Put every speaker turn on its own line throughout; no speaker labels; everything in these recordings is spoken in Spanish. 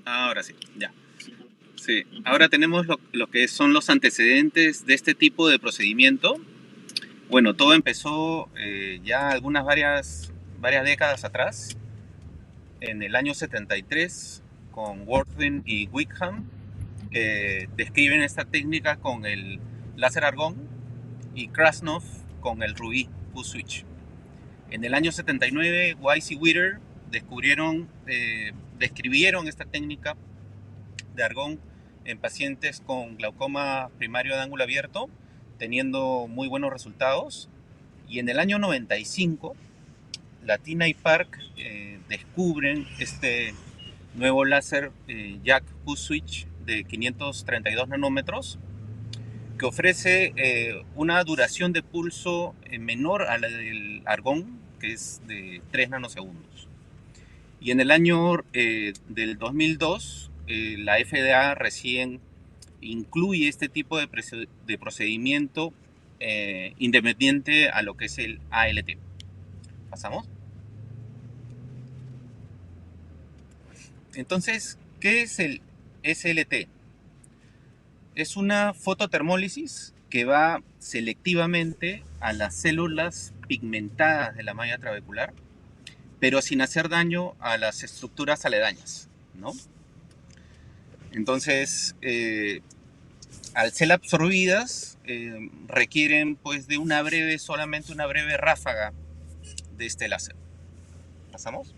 Ahora sí, ya. Sí, ahora tenemos lo que son los antecedentes de este tipo de procedimiento. Bueno, todo empezó ya varias décadas atrás, en el año 73, con Worthing y Wickham, que describen esta técnica con el láser argón, y Krasnov con el rubí Q-switch. En el año 79, Weiss y Witter describieron esta técnica de argón en pacientes con glaucoma primario de ángulo abierto, teniendo muy buenos resultados. Y en el año 95, Latina y Park descubren este nuevo láser Jack Q-switch de 532 nanómetros, que ofrece una duración de pulso menor a la del argón, que es de 3 nanosegundos. Y en el año del 2002, la FDA recién incluye este tipo de procedimiento independiente a lo que es el ALT. ¿Pasamos? Entonces, ¿qué es el SLT? Es una fototermólisis que va selectivamente a las células pigmentadas de la malla trabecular, pero sin hacer daño a las estructuras aledañas, ¿no? Entonces, al ser absorbidas, requieren pues de solamente una breve ráfaga de este láser. ¿Pasamos?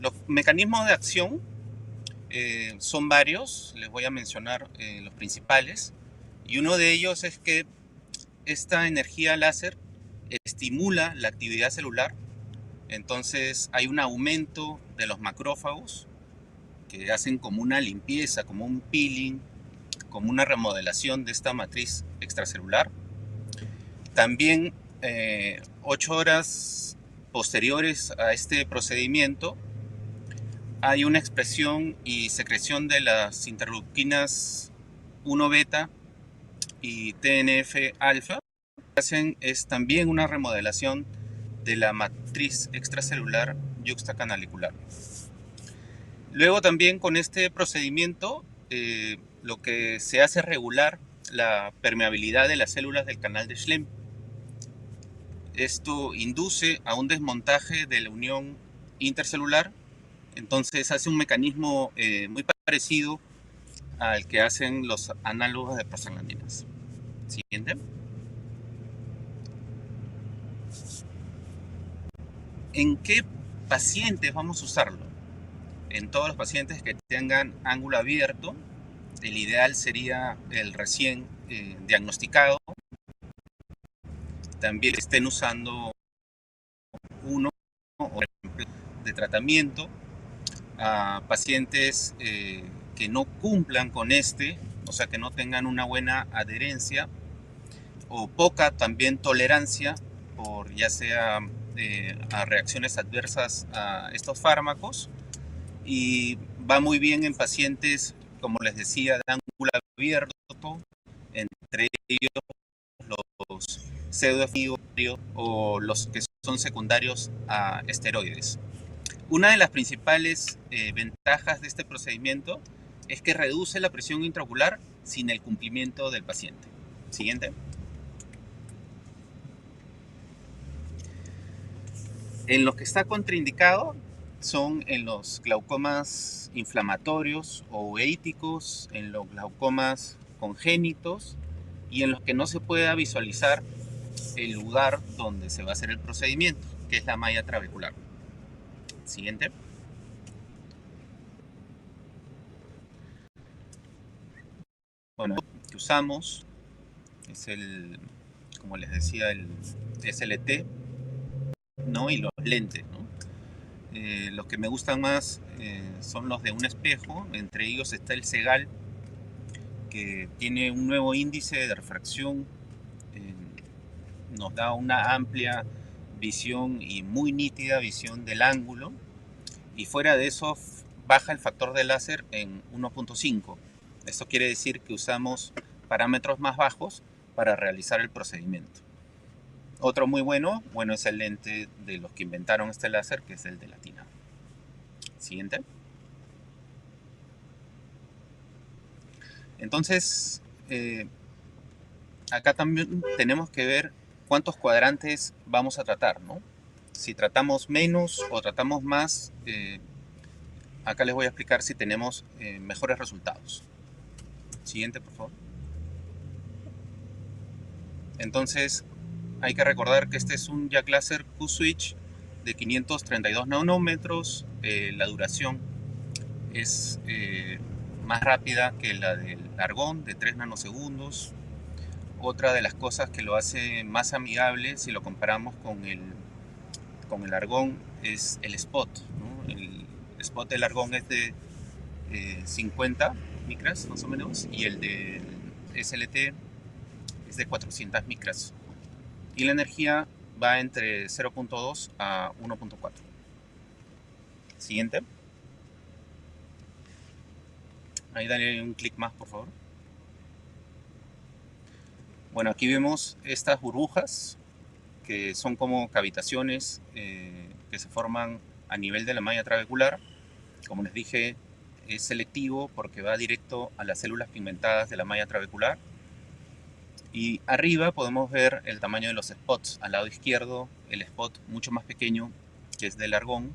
Los mecanismos de acción son varios, les voy a mencionar los principales, y uno de ellos es que esta energía láser estimula la actividad celular. Entonces hay un aumento de los macrófagos que hacen como una limpieza, como un peeling, como una remodelación de esta matriz extracelular. También 8 horas posteriores a este procedimiento hay una expresión y secreción de las interleuquinas 1 beta y TNF alfa. Lo que hacen es también una remodelación de la matriz extracelular yuxtacanalicular. Luego también con este procedimiento lo que se hace es regular la permeabilidad de las células del canal de Schlemm. Esto induce a un desmontaje de la unión intercelular, entonces hace un mecanismo muy parecido al que hacen los análogos de prostaglandinas. Siguiente. ¿En qué pacientes vamos a usarlo? En todos los pacientes que tengan ángulo abierto. El ideal sería el recién diagnosticado. También estén usando uno o de tratamiento a pacientes que no cumplan con o sea, que no tengan una buena adherencia o poca también tolerancia por ya sea a reacciones adversas a estos fármacos, y va muy bien en pacientes, como les decía, de ángulo abierto, entre ellos los pseudoefectivos o los que son secundarios a esteroides. Una de las principales ventajas de este procedimiento es que reduce la presión intraocular sin el cumplimiento del paciente. Siguiente. En los que está contraindicado son en los glaucomas inflamatorios o uveíticos, en los glaucomas congénitos y en los que no se pueda visualizar el lugar donde se va a hacer el procedimiento, que es la malla trabecular. Siguiente. Bueno, el que usamos es como les decía, el SLT, ¿no? Y los lentes, ¿no? Los que me gustan más son los de un espejo. Entre ellos está el Segal, que tiene un nuevo índice de refracción, nos da una amplia visión y muy nítida visión del ángulo, y fuera de eso baja el factor de láser en 1.5. Esto quiere decir que usamos parámetros más bajos para realizar el procedimiento. Otro muy bueno es el lente de los que inventaron este láser, que es el de Latina. Siguiente. Entonces, acá también tenemos que ver cuántos cuadrantes vamos a tratar, ¿no? Si tratamos menos o tratamos más, acá les voy a explicar si tenemos mejores resultados. Siguiente, por favor. Entonces, hay que recordar que este es un jack láser Q-Switch de 532 nanómetros. La duración es más rápida que la del argón, de 3 nanosegundos. Otra de las cosas que lo hace más amigable, si lo comparamos con el argón, es el spot, ¿no? El spot del argón es de 50 micras, más o menos, y el del SLT es de 400 micras. Y la energía va entre 0.2 a 1.4. Siguiente. Ahí dale un clic más, por favor. Bueno, aquí vemos estas burbujas que son como cavitaciones que se forman a nivel de la malla trabecular. Como les dije, es selectivo porque va directo a las células pigmentadas de la malla trabecular. Y arriba podemos ver el tamaño de los spots. Al lado izquierdo, el spot mucho más pequeño, que es del argón,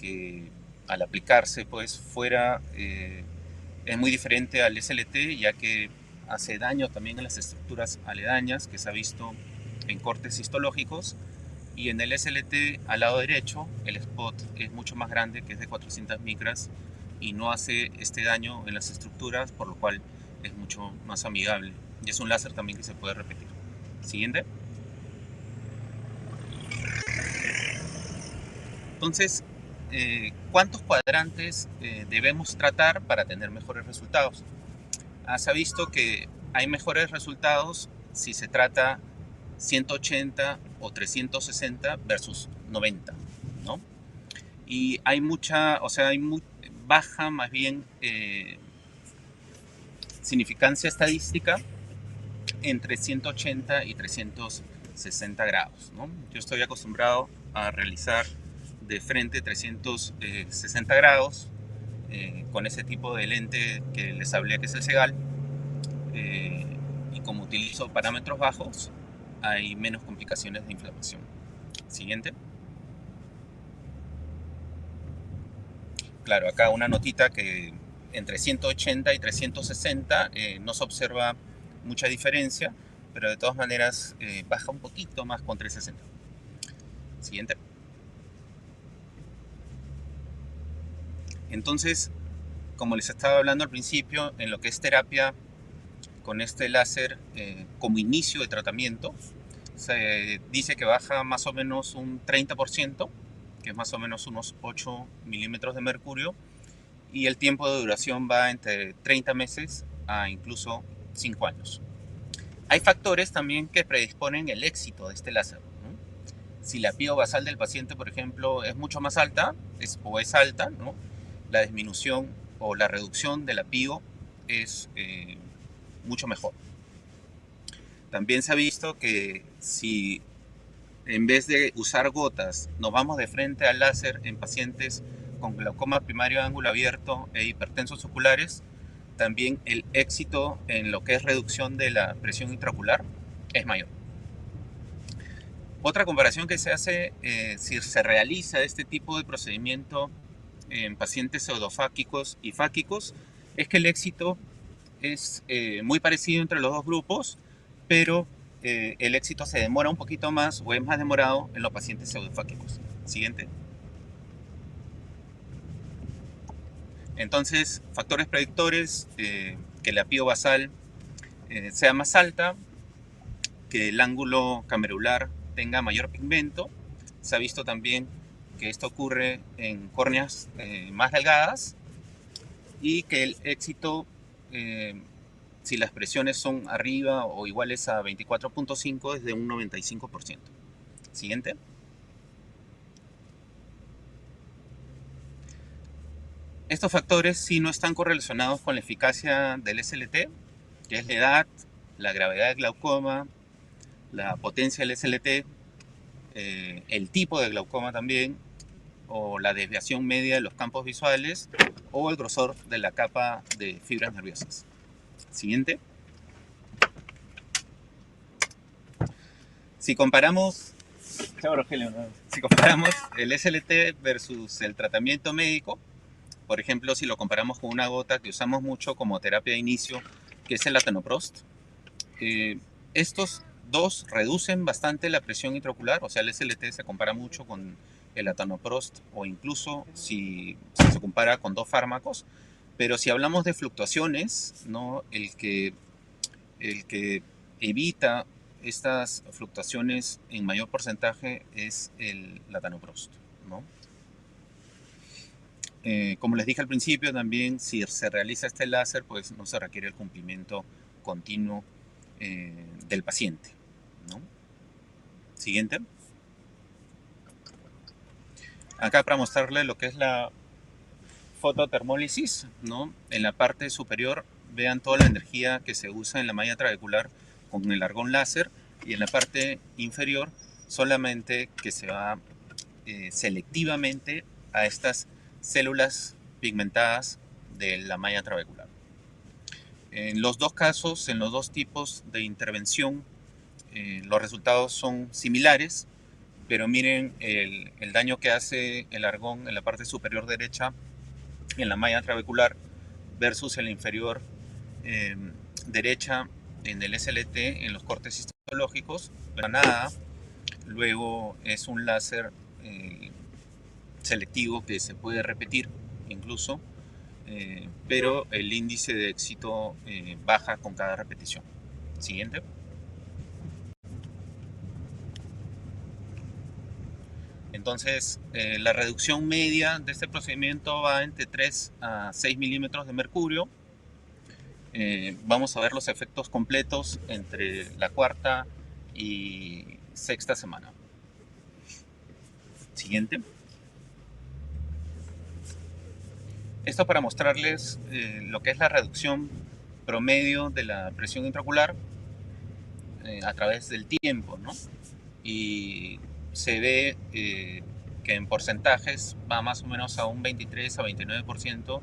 que al aplicarse pues fuera es muy diferente al SLT, ya que hace daño también a las estructuras aledañas, que se ha visto en cortes histológicos. Y en el SLT, al lado derecho, el spot es mucho más grande, que es de 400 micras, y no hace este daño en las estructuras, por lo cual es mucho más amigable. Y es un láser también que se puede repetir. Siguiente. Entonces, ¿cuántos cuadrantes debemos tratar para tener mejores resultados? Se ha visto que hay mejores resultados si se trata 180 o 360 versus 90, ¿no? Y hay mucha, o sea, hay muy baja más bien significancia estadística entre 180 y 360 grados, ¿no? Yo estoy acostumbrado a realizar de frente 360 grados con ese tipo de lente que les hablé, que es el Segal, y como utilizo parámetros bajos, hay menos complicaciones de inflamación. Siguiente. Claro, acá una notita que entre 180 y 360 no se observa mucha diferencia, pero de todas maneras baja un poquito más con 360. Siguiente. Entonces, como les estaba hablando al principio, en lo que es terapia con este láser como inicio de tratamiento, se dice que baja más o menos un 30%, que es más o menos unos 8 milímetros de mercurio, y el tiempo de duración va entre 30 meses a incluso 5 años. Hay factores también que predisponen el éxito de este láser, ¿no? Si la PIO basal del paciente, por ejemplo, es mucho más alta o es alta, ¿no? La disminución o la reducción de la PIO es mucho mejor. También se ha visto que si en vez de usar gotas nos vamos de frente al láser en pacientes con glaucoma primario de ángulo abierto e hipertensos oculares, también el éxito en lo que es reducción de la presión intraocular es mayor. Otra comparación que se hace, si se realiza este tipo de procedimiento en pacientes pseudofáquicos y fáquicos, es que el éxito es muy parecido entre los dos grupos, pero el éxito se demora un poquito más o es más demorado en los pacientes pseudofáquicos. Siguiente. Entonces, factores predictores, que la PIO basal sea más alta, que el ángulo camerular tenga mayor pigmento. Se ha visto también que esto ocurre en córneas más delgadas y que el éxito, si las presiones son arriba o iguales a 24.5, es de un 95%. Siguiente. Estos factores sí no están correlacionados con la eficacia del SLT, que es la edad, la gravedad del glaucoma, la potencia del SLT, el tipo de glaucoma también, o la desviación media de los campos visuales o el grosor de la capa de fibras nerviosas. Siguiente. Si comparamos, si comparamos el SLT versus el tratamiento médico, por ejemplo, si lo comparamos con una gota que usamos mucho como terapia de inicio, que es el latanoprost, estos dos reducen bastante la presión intraocular, o sea, el SLT se compara mucho con el latanoprost o incluso si se compara con dos fármacos, pero si hablamos de fluctuaciones, ¿no? El que evita estas fluctuaciones en mayor porcentaje es el latanoprost, ¿no? Como les dije al principio, también si se realiza este láser, pues no se requiere el cumplimiento continuo del paciente, ¿no? Siguiente. Acá para mostrarle lo que es la fototermólisis, ¿no? En la parte superior vean toda la energía que se usa en la malla trabecular con el argón láser, y en la parte inferior solamente que se va selectivamente a estas células pigmentadas de la malla trabecular. En los dos casos, en los dos tipos de intervención, los resultados son similares, pero miren el daño que hace el argón en la parte superior derecha en la malla trabecular versus en la inferior derecha en el SLT, en los cortes histológicos. Pero nada, luego es un láser selectivo que se puede repetir incluso, pero el índice de éxito baja con cada repetición. Siguiente. Entonces, la reducción media de este procedimiento va entre 3 a 6 milímetros de mercurio. Vamos a ver los efectos completos entre la cuarta y sexta semana. Siguiente. Esto para mostrarles lo que es la reducción promedio de la presión intraocular a través del tiempo, ¿no? Y se ve que en porcentajes va más o menos a un 23 a 29%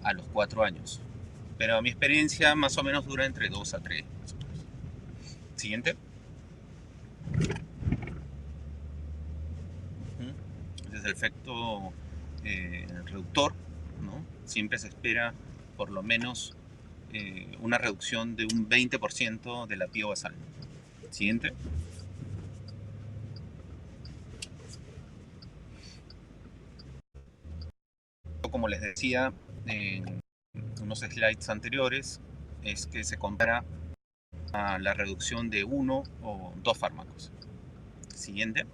a los 4 años. Pero a mi experiencia más o menos dura entre 2 a 3. Siguiente. Este es el efecto reductor, ¿no? Siempre se espera por lo menos una reducción de un 20% de la pío basal. Siguiente. Como les decía en unos slides anteriores, es que se compara a la reducción de uno o dos fármacos. Siguiente.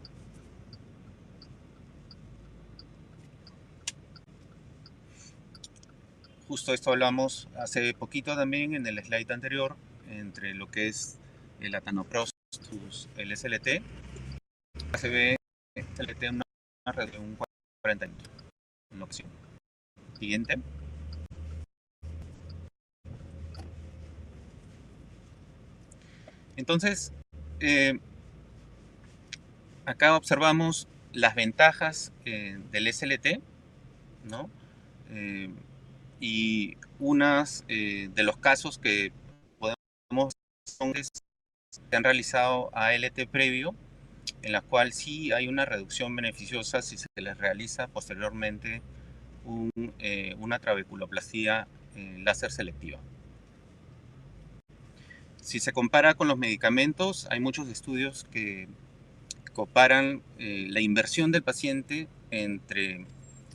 Justo esto hablamos hace poquito también en el slide anterior, entre lo que es el latanoprost versus el SLT. Se ve el SLT en una reducción de un 40%. Una opción. Siguiente. Entonces, acá observamos las ventajas del SLT, ¿no? Y unas de los casos que podemos son que se han realizado ALT previo, en la cual sí hay una reducción beneficiosa si se les realiza posteriormente una trabeculoplastía láser selectiva. Si se compara con los medicamentos, hay muchos estudios que comparan la inversión del paciente entre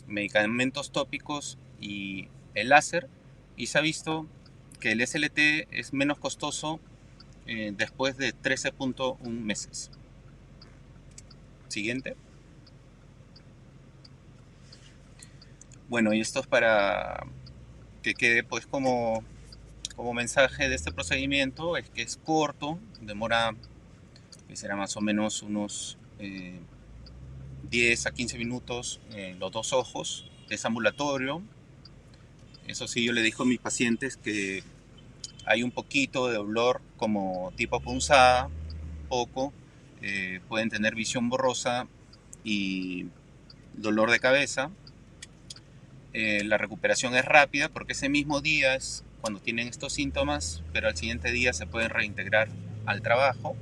medicamentos tópicos y el láser, y se ha visto que el SLT es menos costoso después de 13.1 meses. Siguiente. Bueno, y esto es para que quede pues como mensaje de este procedimiento, es que es corto, demora, que será más o menos unos 10 a 15 minutos los dos ojos, es ambulatorio. Eso sí, yo le digo a mis pacientes que hay un poquito de dolor como tipo punzada, poco, pueden tener visión borrosa y dolor de cabeza. La recuperación es rápida porque ese mismo día es cuando tienen estos síntomas, pero al siguiente día se pueden reintegrar al trabajo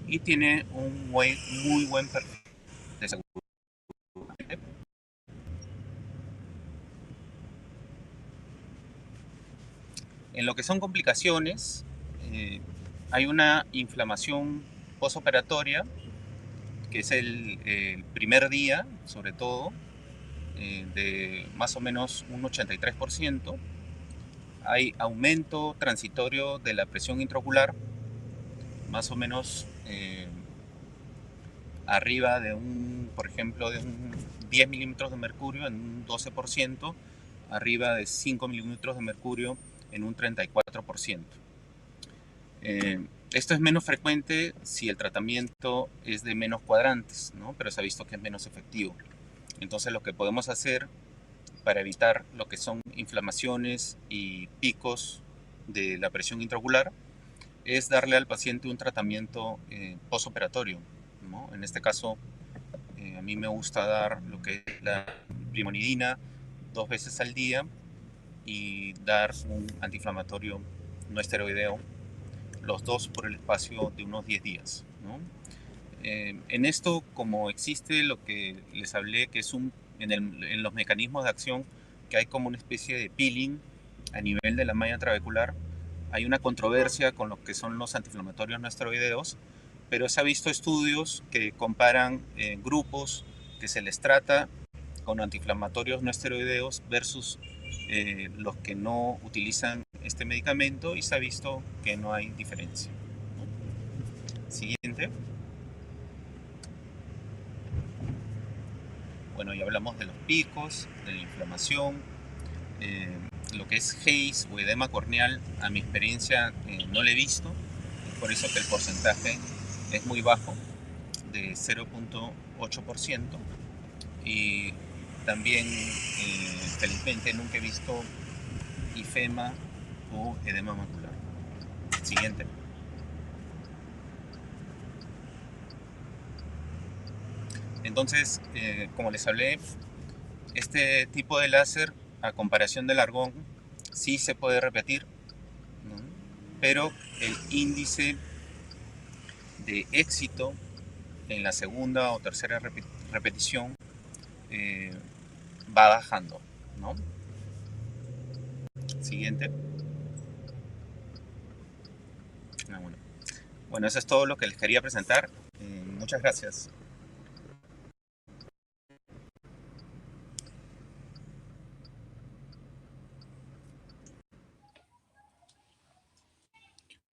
y tiene un muy buen perfil de seguridad. En lo que son complicaciones, hay una inflamación posoperatoria, que es el primer día, sobre todo, de más o menos un 83%. Hay aumento transitorio de la presión intraocular, más o menos arriba de por ejemplo, de un 10 milímetros de mercurio en un 12%, arriba de 5 milímetros de mercurio en un 34%. Esto es menos frecuente si el tratamiento es de menos cuadrantes, ¿no? Pero se ha visto que es menos efectivo. Entonces lo que podemos hacer para evitar lo que son inflamaciones y picos de la presión intraocular es darle al paciente un tratamiento postoperatorio, ¿no? En este caso, a mí me gusta dar lo que es la brimonidina 2 veces al día y dar un antiinflamatorio no esteroideo, los dos por el espacio de unos 10 días, ¿no? En esto, como existe lo que les hablé, que es en los mecanismos de acción, que hay como una especie de peeling a nivel de la malla trabecular, hay una controversia con lo que son los antiinflamatorios no esteroideos, pero se ha visto estudios que comparan grupos que se les trata con antiinflamatorios no esteroideos versus los que no utilizan este medicamento, y se ha visto que no hay diferencia. Siguiente. Bueno, ya hablamos de los picos, de la inflamación, eh, lo que es haze o edema corneal. A mi experiencia no lo he visto, es por eso que el porcentaje es muy bajo, de 0,8%. Y también, felizmente, nunca he visto ifema o edema macular. Siguiente. Entonces, como les hablé, este tipo de láser, a comparación del argón, sí se puede repetir, ¿no? Pero el índice de éxito en la segunda o tercera repetición eh, va bajando, ¿no? Siguiente. Ah, bueno, eso es todo lo que les quería presentar. Muchas gracias.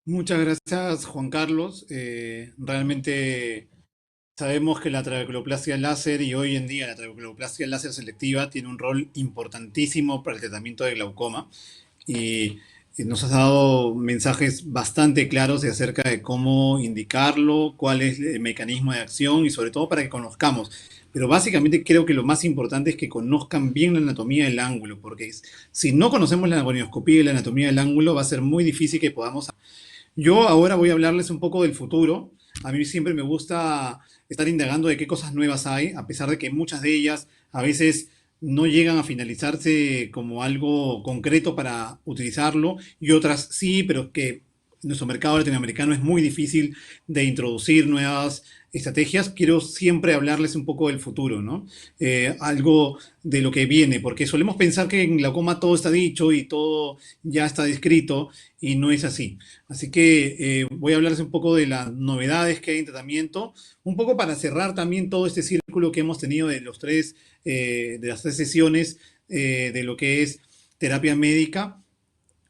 Muchas gracias, Juan Carlos. Realmente sabemos que la trabeculoplastia láser y hoy en día la trabeculoplastia láser selectiva tiene un rol importantísimo para el tratamiento de glaucoma y nos has dado mensajes bastante claros acerca de cómo indicarlo, cuál es el mecanismo de acción y sobre todo para que conozcamos. Pero básicamente creo que lo más importante es que conozcan bien la anatomía del ángulo, porque si no conocemos la gonioscopía y la anatomía del ángulo va a ser muy difícil que podamos. Yo ahora voy a hablarles un poco del futuro. A mí siempre me gusta estar indagando de qué cosas nuevas hay, a pesar de que muchas de ellas a veces no llegan a finalizarse como algo concreto para utilizarlo y otras sí, pero que nuestro mercado latinoamericano es muy difícil de introducir nuevas estrategias. Quiero siempre hablarles un poco del futuro, ¿no? Algo de lo que viene, porque solemos pensar que en glaucoma todo está dicho y todo ya está descrito y no es así. Así que voy a hablarles un poco de las novedades que hay en tratamiento, un poco para cerrar también todo este círculo que hemos tenido de las tres sesiones de lo que es terapia médica,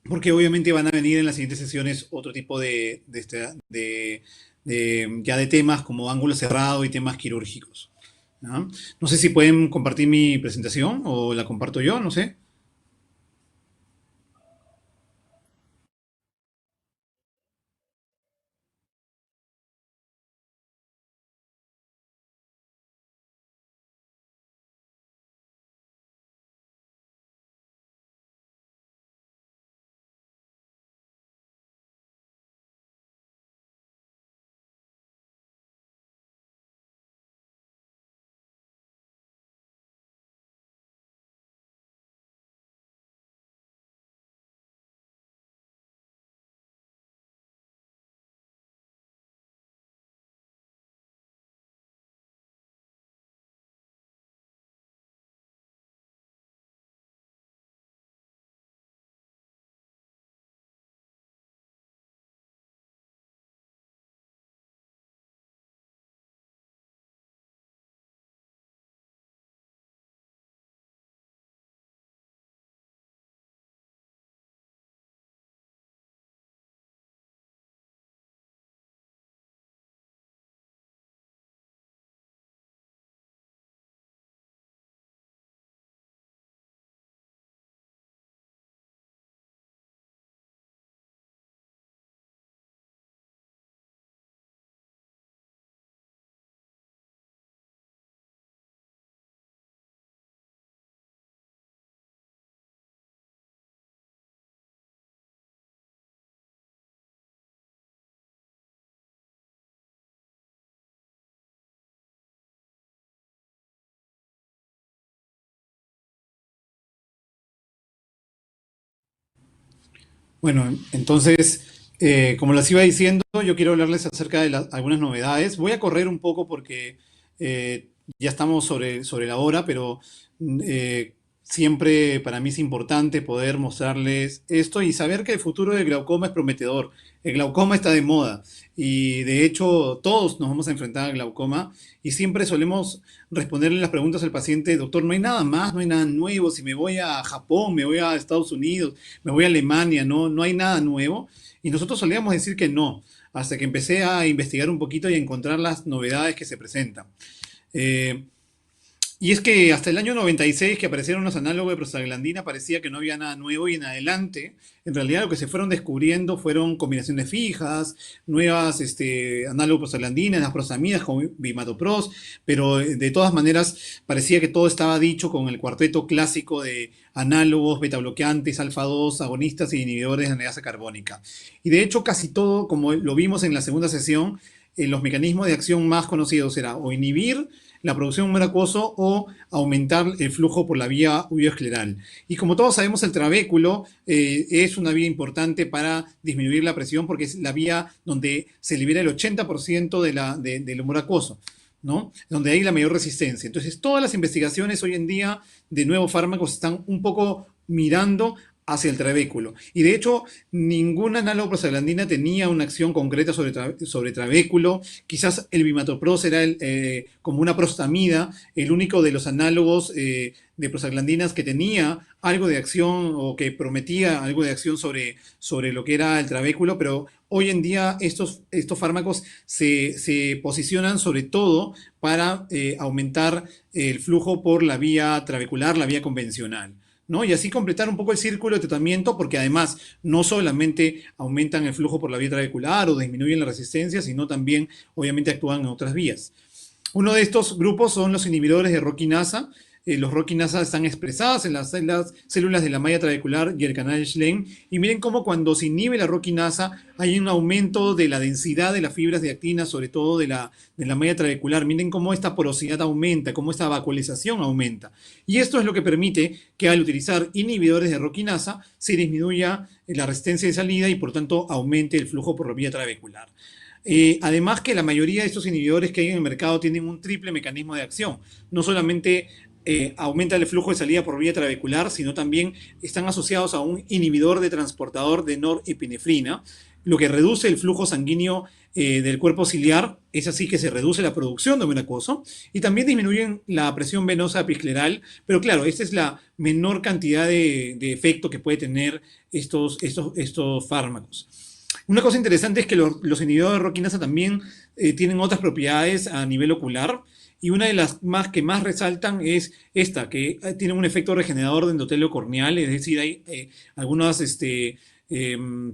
porque obviamente van a venir en las siguientes sesiones otro tipo ya de temas como ángulo cerrado y temas quirúrgicos. ¿No? No sé si pueden compartir mi presentación o la comparto yo, no sé. Bueno, entonces, como les iba diciendo, yo quiero hablarles acerca de algunas novedades. Voy a correr un poco porque ya estamos sobre la hora, pero siempre para mí es importante poder mostrarles esto y saber que el futuro del glaucoma es prometedor. El glaucoma está de moda y de hecho todos nos vamos a enfrentar al glaucoma y siempre solemos responderle las preguntas al paciente: doctor, no hay nada más, no hay nada nuevo, si me voy a Japón, me voy a Estados Unidos, me voy a Alemania, no hay nada nuevo. Y nosotros solíamos decir que no, hasta que empecé a investigar un poquito y a encontrar las novedades que se presentan. Eh, y es que hasta el año 96, que aparecieron los análogos de prostaglandina, parecía que no había nada nuevo, y en adelante, en realidad lo que se fueron descubriendo fueron combinaciones fijas, nuevas análogos de prostaglandinas, las prostamidas como bimatopros, pero de todas maneras parecía que todo estaba dicho con el cuarteto clásico de análogos, betabloqueantes, alfa 2, agonistas y inhibidores de anhidrasa carbónica. Y de hecho casi todo, como lo vimos en la segunda sesión, los mecanismos de acción más conocidos era o inhibir la producción de humor acuoso o aumentar el flujo por la vía uveoescleral. Y como todos sabemos, el trabéculo es una vía importante para disminuir la presión porque es la vía donde se libera el 80% del humor acuoso, ¿no? Donde hay la mayor resistencia. Entonces, todas las investigaciones hoy en día de nuevos fármacos están un poco mirando hacia el trabéculo. Y de hecho, ningún análogo prostaglandina tenía una acción concreta sobre trabéculo. Quizás el bimatopros era como una prostamida, el único de los análogos de prostaglandinas que tenía algo de acción o que prometía algo de acción sobre lo que era el trabéculo, pero hoy en día estos fármacos se posicionan sobre todo para aumentar el flujo por la vía trabecular, la vía convencional, ¿no? Y así completar un poco el círculo de tratamiento, porque además no solamente aumentan el flujo por la vía trabecular o disminuyen la resistencia, sino también obviamente actúan en otras vías. Uno de estos grupos son los inhibidores de ROC kinasa. Los ROC kinasa están expresadas en las células de la malla trabecular y el canal Schlemm. Y miren cómo cuando se inhibe la ROC kinasa hay un aumento de la densidad de las fibras de actina, sobre todo de la malla trabecular. Miren cómo esta porosidad aumenta, cómo esta vacuolización aumenta. Y esto es lo que permite que al utilizar inhibidores de ROC kinasa se disminuya la resistencia de salida y por tanto aumente el flujo por la vía trabecular. Además que la mayoría de estos inhibidores que hay en el mercado tienen un triple mecanismo de acción. No solamente aumenta el flujo de salida por vía trabecular, sino también están asociados a un inhibidor de transportador de norepinefrina, lo que reduce el flujo sanguíneo del cuerpo ciliar. Es así que se reduce la producción de humor acuoso y también disminuyen la presión venosa episcleral. Pero claro, esta es la menor cantidad de efecto que puede tener estos fármacos. Una cosa interesante es que los inhibidores de ROC kinasa también tienen otras propiedades a nivel ocular, y una de las que más resaltan es esta, que tiene un efecto regenerador de endotelio corneal. Es decir, hay algunas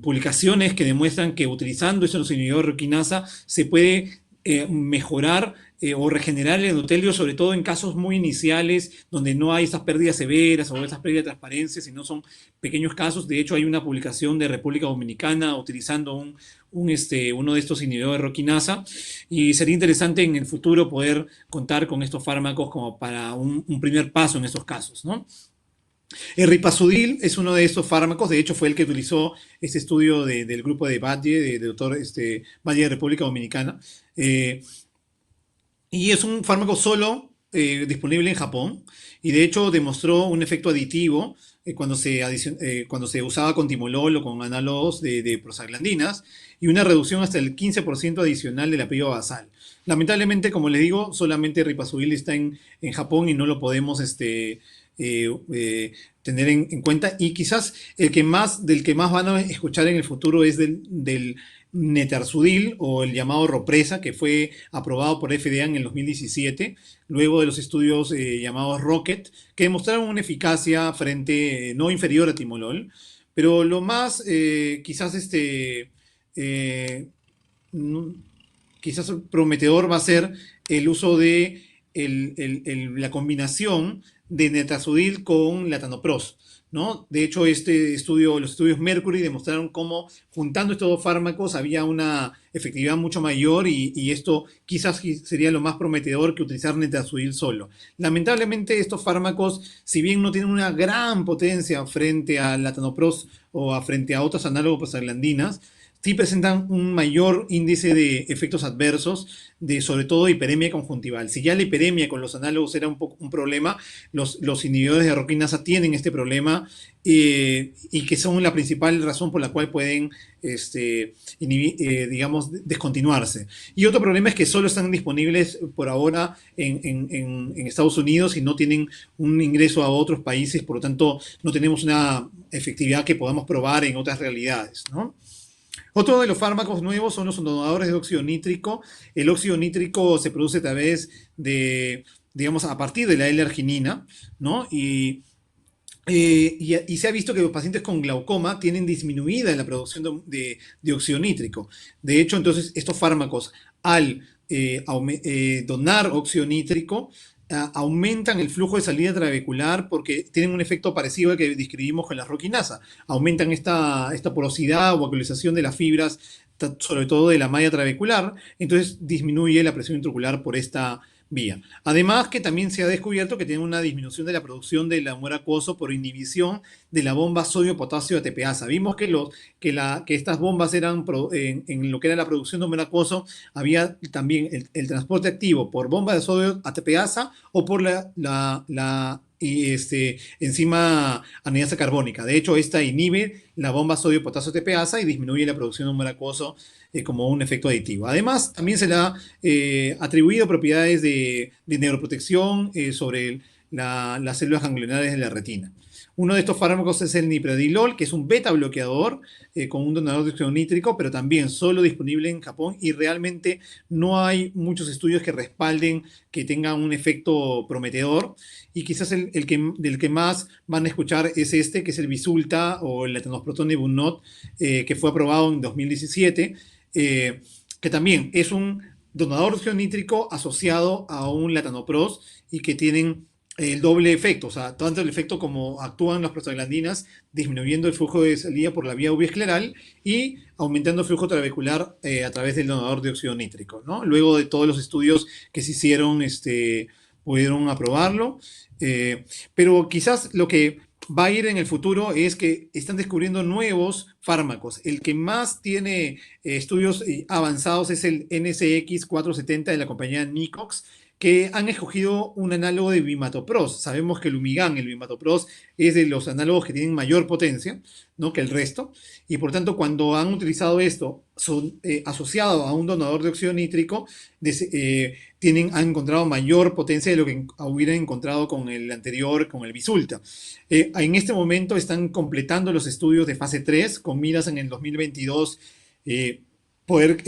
publicaciones que demuestran que utilizando estos inhibidores de ROC kinasa se puede mejorar o regenerar el endotelio, sobre todo en casos muy iniciales donde no hay estas pérdidas severas o esas pérdidas de transparencia, sino son pequeños casos. De hecho, hay una publicación de República Dominicana utilizando uno de estos inhibidores de ROC kinasa, y sería interesante en el futuro poder contar con estos fármacos como para un primer paso en estos casos, ¿no? El ripazudil es uno de estos fármacos. De hecho fue el que utilizó este estudio del grupo de Valle, de doctor Valle de República Dominicana. Y es un fármaco solo disponible en Japón, y de hecho demostró un efecto aditivo cuando se usaba con timolol o con análogos de prostaglandinas, y una reducción hasta el 15% adicional del apellido basal. Lamentablemente, como les digo, solamente ripazudil está en Japón y no lo podemos tener en cuenta. Y quizás del que más van a escuchar en el futuro es del netarsudil, o el llamado Ropresa, que fue aprobado por FDA en el 2017, luego de los estudios llamados Rocket, que demostraron una eficacia no inferior a timolol. Pero lo más quizás eh, quizás prometedor va a ser el uso de la combinación de netazudil con latanopros, ¿no? De hecho, los estudios Mercury demostraron cómo juntando estos dos fármacos había una efectividad mucho mayor y esto quizás sería lo más prometedor que utilizar netazoid solo. Lamentablemente, estos fármacos, si bien no tienen una gran potencia frente a latanoprost o frente a otros análogos prostaglandinas, sí presentan un mayor índice de efectos adversos, sobre todo hiperemia conjuntival. Si ya la hiperemia con los análogos era un problema, los inhibidores de roquinasa tienen este problema y que son la principal razón por la cual pueden, digamos, descontinuarse. Y otro problema es que solo están disponibles por ahora en Estados Unidos y no tienen un ingreso a otros países, por lo tanto no tenemos una efectividad que podamos probar en otras realidades, ¿no? Otro de los fármacos nuevos son los donadores de óxido nítrico. El óxido nítrico se produce a través de, digamos, a partir de la L-arginina, ¿no? Y se ha visto que los pacientes con glaucoma tienen disminuida la producción de óxido nítrico. De hecho, entonces, estos fármacos, al donar óxido nítrico, aumentan el flujo de salida trabecular porque tienen un efecto parecido al que describimos con la roquinasa. Aumentan esta porosidad o acualización de las fibras, sobre todo de la malla trabecular, entonces disminuye la presión intraocular por esta vía. Además que también se ha descubierto que tiene una disminución de la producción del humor acuoso por inhibición de la bomba sodio-potasio ATPasa. Vimos que estas bombas eran, en lo que era la producción de humor acuoso, había también el transporte activo por bomba de sodio ATPasa o por enzima anidasa carbónica. De hecho, esta inhibe la bomba sodio-potasio ATPasa y disminuye la producción de humor acuoso como un efecto aditivo. Además, también se le ha atribuido propiedades de neuroprotección sobre las células ganglionares de la retina. Uno de estos fármacos es el nipredilol, que es un beta bloqueador con un donador de óxido nítrico, pero también solo disponible en Japón y realmente no hay muchos estudios que respalden que tenga un efecto prometedor. Y quizás del que más van a escuchar es que es el Bisulta o el latanoprostón de Burnout, que fue aprobado en 2017, que también es un donador de óxido nítrico asociado a un latanoprost y que tienen el doble efecto, o sea, tanto el efecto como actúan las prostaglandinas, disminuyendo el flujo de salida por la vía ubiescleral y aumentando el flujo trabecular a través del donador de óxido nítrico, ¿no? Luego de todos los estudios que se hicieron, pudieron aprobarlo, pero quizás lo que va a ir en el futuro es que están descubriendo nuevos fármacos. El que más tiene estudios avanzados es el NSX470 de la compañía Nicox, que han escogido un análogo de Vimatoprost. Sabemos que el Humigan, el Vimatoprost, es de los análogos que tienen mayor potencia, ¿no?, que el resto, y por tanto cuando han utilizado esto asociado a un donador de óxido nítrico, han encontrado mayor potencia de lo que hubieran encontrado con el anterior, con el Bisulta. En este momento están completando los estudios de fase 3, con miras en el 2022 poder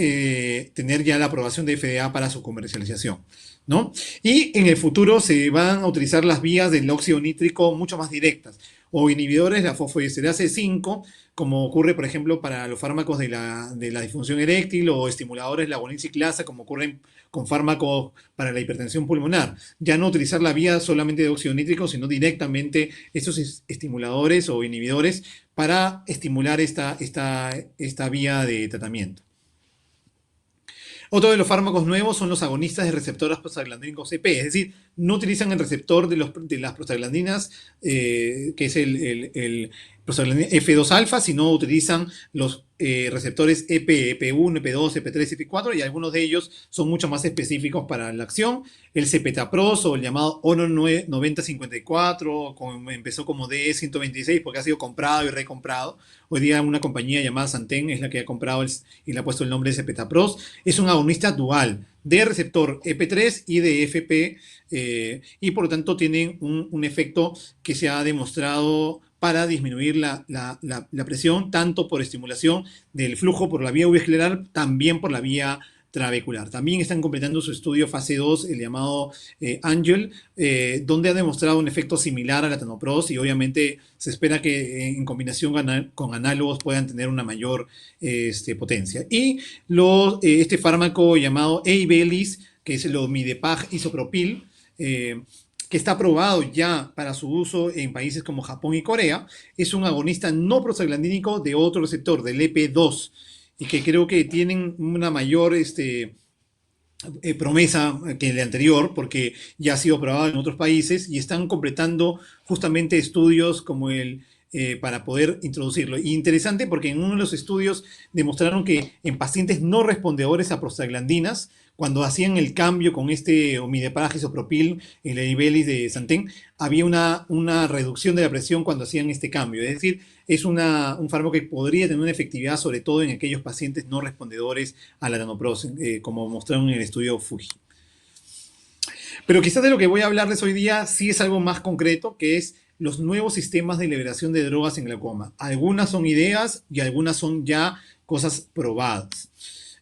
tener ya la aprobación de FDA para su comercialización, ¿no? Y en el futuro se van a utilizar las vías del óxido nítrico mucho más directas, o inhibidores de la fosfodiesterasa 5, como ocurre, por ejemplo, para los fármacos de la disfunción eréctil, o estimuladores de la guanina ciclasa, como ocurren con fármacos para la hipertensión pulmonar. Ya no utilizar la vía solamente de óxido nítrico, sino directamente estos estimuladores o inhibidores para estimular esta vía de tratamiento. Otro de los fármacos nuevos son los agonistas de receptores prostaglandínicos EP, es decir, no utilizan el receptor de las prostaglandinas, que es el prostaglandina F2-alfa, sino utilizan los receptores EP, EP1, EP2, EP3, EP4, y algunos de ellos son mucho más específicos para la acción. El cepetapros o el llamado Honor 9054, empezó como D126 porque ha sido comprado y recomprado. Hoy día una compañía llamada Santen es la que ha comprado y le ha puesto el nombre de cepetapros. Es un agonista dual de receptor EP3 y de FP, y por lo tanto tienen un efecto que se ha demostrado para disminuir la presión, tanto por estimulación del flujo por la vía ubiescleral, también por la vía trabecular. También están completando su estudio fase 2, el llamado Angel, donde ha demostrado un efecto similar al latanoprost, y obviamente se espera que en combinación con análogos puedan tener una mayor potencia. Y este fármaco llamado Eibelis, que es el omidepag isopropil, que está aprobado ya para su uso en países como Japón y Corea, es un agonista no prostaglandínico de otro receptor, del EP2, y que creo que tienen una mayor promesa que el anterior, porque ya ha sido aprobado en otros países y están completando justamente estudios como para poder introducirlo. Y interesante porque en uno de los estudios demostraron que en pacientes no respondedores a prostaglandinas, cuando hacían el cambio con este omidepar isopropil, el Erivelis de Santen, había una reducción de la presión cuando hacían este cambio. Es decir, es un fármaco que podría tener una efectividad sobre todo en aquellos pacientes no respondedores a la danopros, como mostraron en el estudio Fuji. Pero quizás de lo que voy a hablarles hoy día sí es algo más concreto, que es los nuevos sistemas de liberación de drogas en glaucoma. Algunas son ideas y algunas son ya cosas probadas.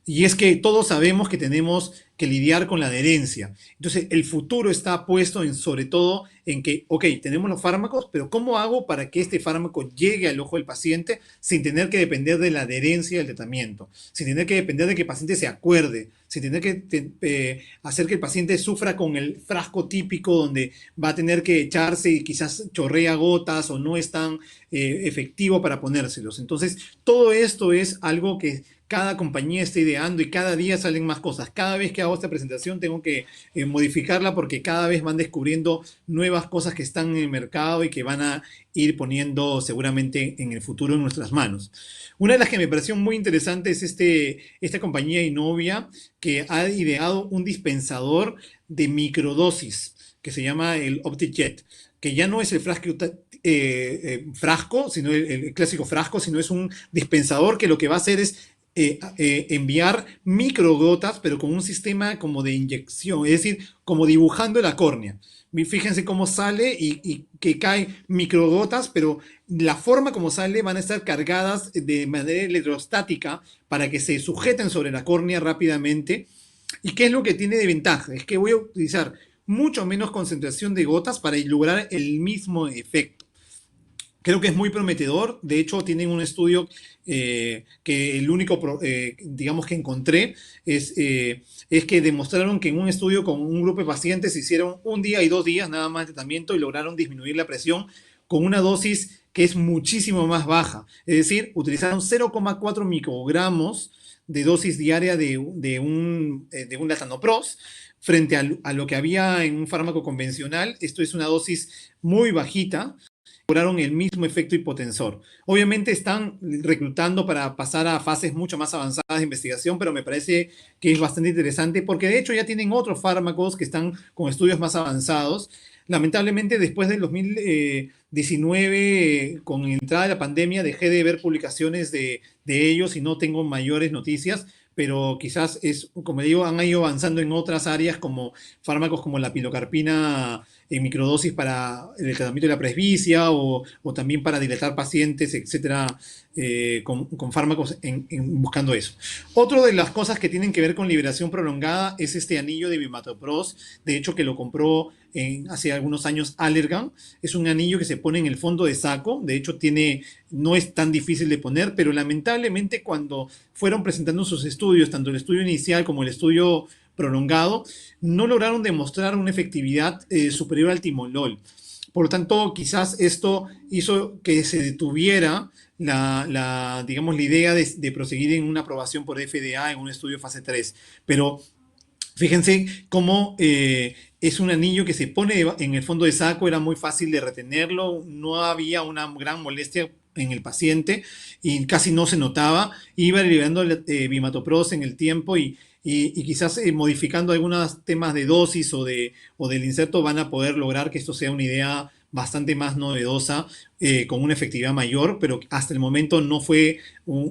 Y es que todos sabemos que tenemos que lidiar con la adherencia. Entonces, el futuro está puesto sobre todo en que, ok, tenemos los fármacos, pero ¿cómo hago para que este fármaco llegue al ojo del paciente sin tener que depender de la adherencia del tratamiento? Sin tener que depender de que el paciente se acuerde, sin tener que hacer que el paciente sufra con el frasco típico donde va a tener que echarse y quizás chorrea gotas o no es tan efectivo para ponérselos. Entonces, todo esto es algo que cada compañía está ideando y cada día salen más cosas. Cada vez que hago esta presentación tengo que modificarla porque cada vez van descubriendo nuevas cosas que están en el mercado y que van a ir poniendo seguramente en el futuro en nuestras manos. Una de las que me pareció muy interesante es esta compañía Innovia, que ha ideado un dispensador de microdosis que se llama el OptiJet, que ya no es el frasco, sino el clásico frasco, sino es un dispensador que lo que va a hacer es enviar microgotas, pero con un sistema como de inyección, es decir, como dibujando la córnea. Fíjense cómo sale y que caen microgotas, pero la forma como sale van a estar cargadas de manera electrostática para que se sujeten sobre la córnea rápidamente. ¿Y qué es lo que tiene de ventaja? Es que voy a utilizar mucho menos concentración de gotas para lograr el mismo efecto. Creo que es muy prometedor. De hecho, tienen un estudio que el único, digamos, que encontré es que demostraron que en un estudio con un grupo de pacientes hicieron un día y 2 días nada más de tratamiento y lograron disminuir la presión con una dosis que es muchísimo más baja. Es decir, utilizaron 0,4 microgramos de dosis diaria de un latanoprost frente a lo que había en un fármaco convencional. Esto es una dosis muy bajita, lograron el mismo efecto hipotensor. Obviamente están reclutando para pasar a fases mucho más avanzadas de investigación, pero me parece que es bastante interesante porque de hecho ya tienen otros fármacos que están con estudios más avanzados. Lamentablemente después del 2019, con la entrada de la pandemia, dejé de ver publicaciones de ellos y no tengo mayores noticias, pero quizás es, como digo, han ido avanzando en otras áreas como fármacos como la pilocarpina en microdosis para el tratamiento de la presbicia o también para dilatar pacientes, etcétera, con fármacos buscando eso. Otra de las cosas que tienen que ver con liberación prolongada es este anillo de bimatoprost, de hecho que lo compró hace algunos años Allergan. Es un anillo que se pone en el fondo de saco, de hecho no es tan difícil de poner, pero lamentablemente cuando fueron presentando sus estudios, tanto el estudio inicial como el estudio prolongado, no lograron demostrar una efectividad superior al timolol. Por lo tanto, quizás esto hizo que se detuviera digamos, la idea de proseguir en una aprobación por FDA en un estudio fase 3. Pero fíjense cómo es un anillo que se pone en el fondo de saco, era muy fácil de retenerlo, no había una gran molestia en el paciente y casi no se notaba, iba liberando el bimatoprost en el tiempo y quizás modificando algunos temas de dosis o del inserto van a poder lograr que esto sea una idea bastante más novedosa, con una efectividad mayor, pero hasta el momento no fue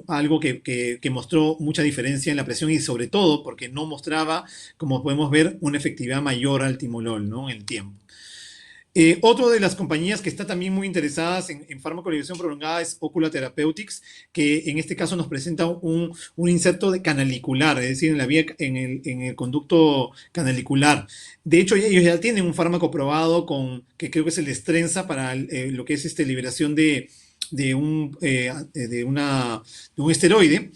algo que mostró mucha diferencia en la presión y sobre todo porque no mostraba, como podemos ver, una efectividad mayor al timolol, ¿no? En el tiempo. Otra de las compañías que está también muy interesadas en farmacoliberación prolongada es Ocular Therapeutics, que en este caso nos presenta un inserto de canalicular, es decir, en el conducto canalicular. De hecho, ellos ya tienen un fármaco probado que creo que es el Strenza para lo que es liberación de un esteroide.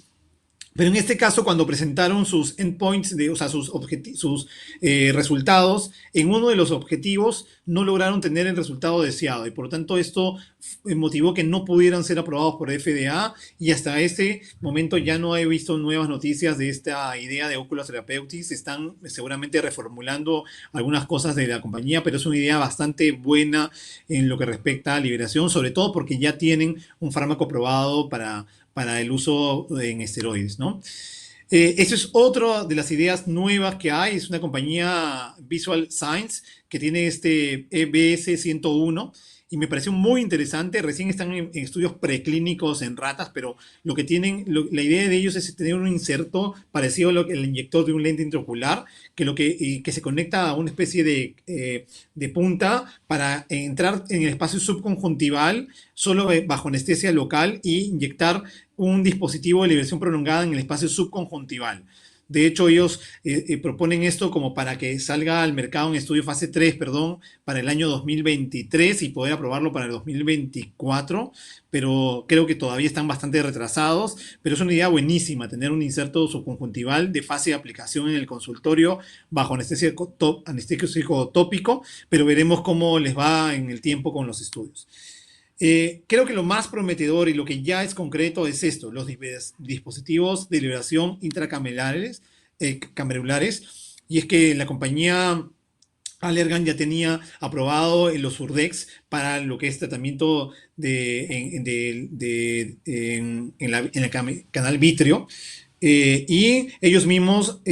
Pero en este caso, cuando presentaron sus endpoints, o sea, sus resultados, en uno de los objetivos no lograron tener el resultado deseado y por lo tanto esto motivó que no pudieran ser aprobados por FDA y hasta este momento ya no he visto nuevas noticias de esta idea de Oculus Therapeutics. Están seguramente reformulando algunas cosas de la compañía, pero es una idea bastante buena en lo que respecta a liberación, sobre todo porque ya tienen un fármaco probado para el uso en esteroides, ¿no? Eso es otra de las ideas nuevas que hay. Es una compañía Visual Science que tiene este EBS-101 y me pareció muy interesante. Recién están en estudios preclínicos en ratas, pero lo que tienen, la idea de ellos es tener un inserto parecido al inyector de un lente intraocular, que se conecta a una especie de punta para entrar en el espacio subconjuntival solo bajo anestesia local y inyectar un dispositivo de liberación prolongada en el espacio subconjuntival. De hecho, ellos proponen esto como para que salga al mercado en estudio fase 3, perdón, para el año 2023 y poder aprobarlo para el 2024, pero creo que todavía están bastante retrasados, pero es una idea buenísima tener un inserto subconjuntival de fase de aplicación en el consultorio bajo anestésico tópico, pero veremos cómo les va en el tiempo con los estudios. Creo que lo más prometedor y lo que ya es concreto es esto, los dispositivos de liberación intracamerulares, y es que la compañía Allergan ya tenía aprobado los Urdex para lo que es tratamiento en el canal vítreo. Y ellos mismos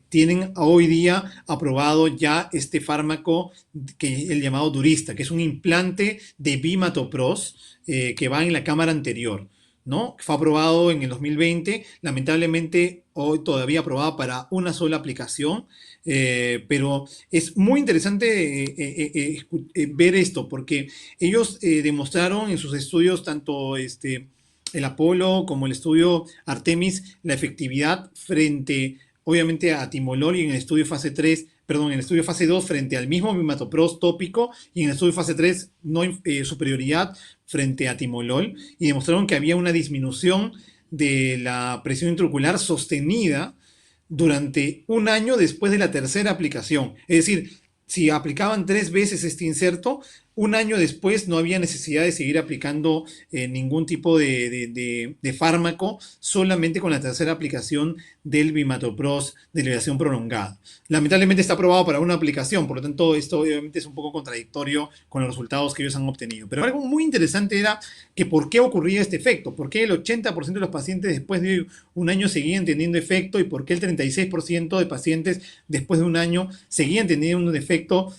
tienen hoy día aprobado ya este fármaco que es el llamado Durista, que es un implante de Bimatopros que va en la cámara anterior, ¿no? Fue aprobado en el 2020, lamentablemente hoy todavía aprobado para una sola aplicación, pero es muy interesante ver esto porque ellos demostraron en sus estudios tanto el Apolo como el estudio Artemis, la efectividad frente, obviamente, a Timolol y en el estudio fase 3, perdón, en el estudio fase 2 frente al mismo Bimatopros tópico y en el estudio fase 3 no superioridad frente a Timolol y demostraron que había una disminución de la presión intraocular sostenida durante un año después de la tercera aplicación. Es decir, si aplicaban 3 veces este inserto, un año después no había necesidad de seguir aplicando ningún tipo de fármaco, solamente con la tercera aplicación del Bimatopros de liberación prolongada. Lamentablemente está aprobado para una aplicación, por lo tanto esto obviamente es un poco contradictorio con los resultados que ellos han obtenido. Pero algo muy interesante era que por qué ocurría este efecto, por qué el 80% de los pacientes después de un año seguían teniendo efecto y por qué el 36% de pacientes después de un año seguían teniendo un efecto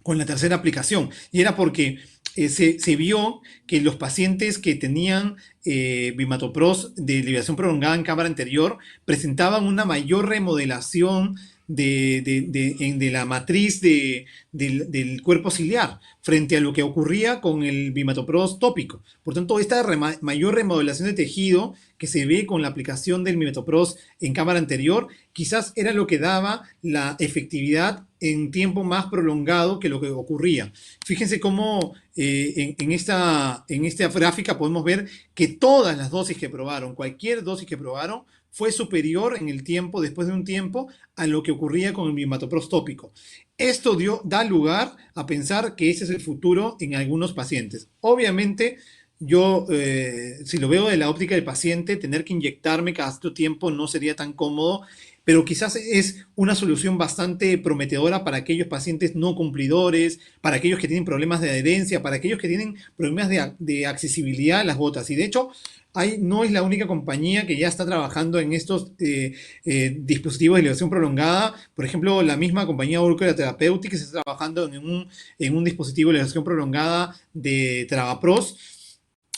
con la tercera aplicación. Y era porque se vio que los pacientes que tenían Bimatopros de liberación prolongada en cámara anterior presentaban una mayor remodelación de la matriz del cuerpo ciliar frente a lo que ocurría con el Bimatopros tópico. Por tanto, esta mayor remodelación de tejido que se ve con la aplicación del Bimatopros en cámara anterior quizás era lo que daba la efectividad en tiempo más prolongado que lo que ocurría. Fíjense cómo en esta gráfica podemos ver que todas las dosis que probaron, cualquier dosis que probaron, fue superior en el tiempo, después de un tiempo, a lo que ocurría con el Bimatopros tópico. Esto da lugar a pensar que ese es el futuro en algunos pacientes. Obviamente, yo, si lo veo de la óptica del paciente, tener que inyectarme cada cierto tiempo no sería tan cómodo, pero quizás es una solución bastante prometedora para aquellos pacientes no cumplidores, para aquellos que tienen problemas de adherencia, para aquellos que tienen problemas de accesibilidad a las gotas. Y de hecho, no es la única compañía que ya está trabajando en estos dispositivos de liberación prolongada. Por ejemplo, la misma compañía Oculus Therapeutics está trabajando en un dispositivo de liberación prolongada de Trabapros.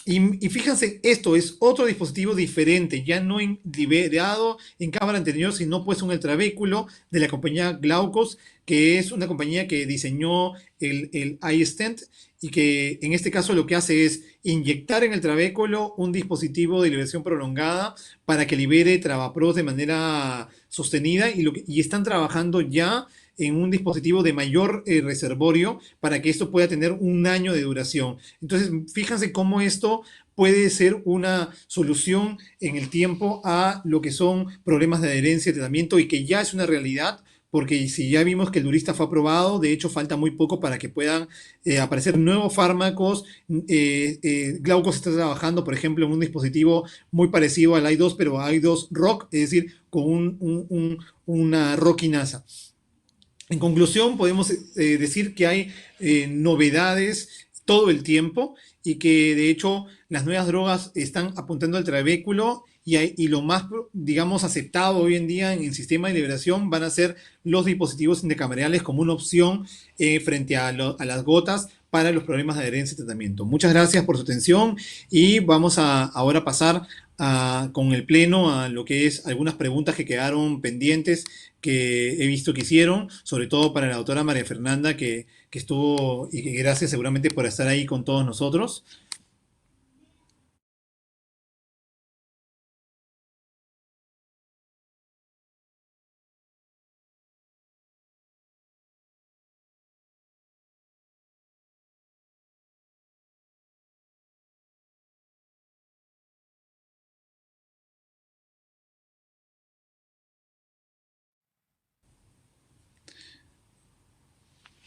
Y fíjense, esto es otro dispositivo diferente, ya no liberado en cámara anterior, sino puesto en el trabéculo de la compañía Glaukos, que es una compañía que diseñó el iStent y que en este caso lo que hace es inyectar en el trabéculo un dispositivo de liberación prolongada para que libere Trabapros de manera sostenida y están trabajando ya en un dispositivo de mayor reservorio para que esto pueda tener un año de duración. Entonces, fíjense cómo esto puede ser una solución en el tiempo a lo que son problemas de adherencia y tratamiento y que ya es una realidad, porque si ya vimos que el Durista fue aprobado, de hecho falta muy poco para que puedan aparecer nuevos fármacos. Glaukos está trabajando, por ejemplo, en un dispositivo muy parecido al i2, pero i2 ROC, es decir, con una ROCkinasa. En conclusión, podemos decir que hay novedades todo el tiempo y que de hecho las nuevas drogas están apuntando al trabéculo y lo más, digamos, aceptado hoy en día en el sistema de liberación van a ser los dispositivos intracamerales como una opción frente a las gotas para los problemas de adherencia y tratamiento. Muchas gracias por su atención y vamos a ahora pasar con el pleno a lo que es algunas preguntas que quedaron pendientes que he visto que hicieron, sobre todo para la doctora María Fernanda que estuvo y que gracias seguramente por estar ahí con todos nosotros.